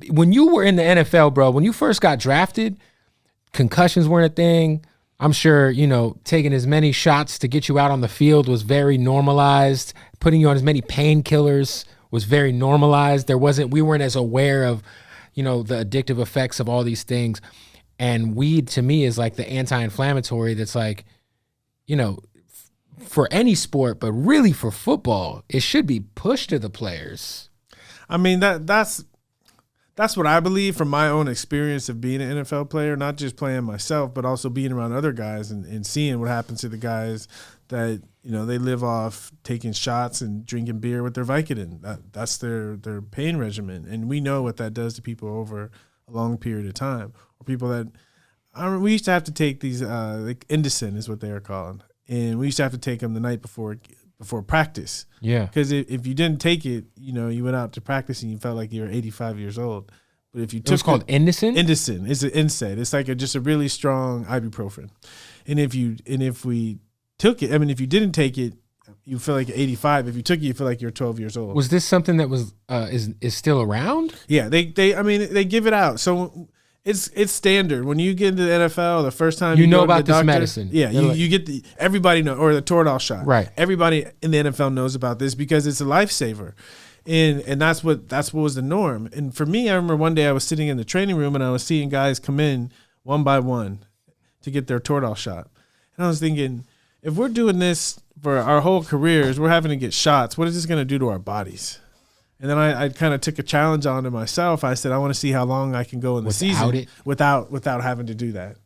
when you were in the NFL, bro, when you first got drafted, concussions weren't a thing. I'm sure, taking as many shots to get you out on the field was very normalized. Putting you on as many painkillers was very normalized. We weren't as aware of, the addictive effects of all these things. And weed to me is like the anti-inflammatory that's like, for any sport, but really for football, it should be pushed to the players. I mean, that's what I believe from my own experience of being an NFL player, not just playing myself, but also being around other guys and seeing what happens to the guys that, they live off taking shots and drinking beer with their Vicodin. That's their pain regimen. And we know what that does to people over a long period of time. Or people that we used to have to take these like Indocin is what they are called. And we used to have to take them the night before practice. Yeah. Because if you didn't take it, you went out to practice and you felt like you were 85 years old. But if you took it's called Indocin? Indocin. It's an NSAID. It's like just a really strong ibuprofen. And if we took it, if you didn't take it, you feel like 85. If you took it, you feel like you're 12 years old. Was this something that was is still around? Yeah, they give it out. So it's standard. When you get into the NFL, the first time you know go about to the this doctor, medicine. Yeah, you get everybody know, or the Toradol shot. Right. Everybody in the NFL knows about this because it's a lifesaver. And that's what was the norm. And for me, I remember one day I was sitting in the training room and I was seeing guys come in one by one to get their Toradol shot. And I was thinking, if we're doing this for our whole careers, we're having to get shots, what is this going to do to our bodies? And then I kind of took a challenge on to myself. I said, I want to see how long I can go in the season without having to do that.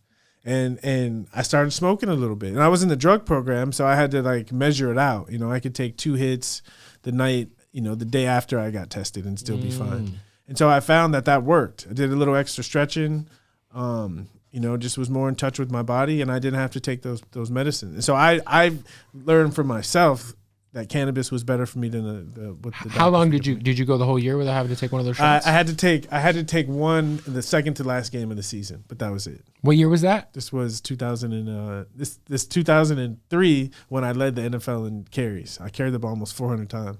And I started smoking a little bit. And I was in the drug program, so I had to like measure it out. I could take 2 hits the night, the day after I got tested and still be fine. And so I found that worked. I did a little extra stretching, just was more in touch with my body, and I didn't have to take those medicines. And so I learned for myself that cannabis was better for me than the How long did you go the whole year without having to take one of those shots? I had to take one in the second to last game of the season, but that was it. What year was that? This was 2003 when I led the NFL in carries. I carried the ball almost 400 times.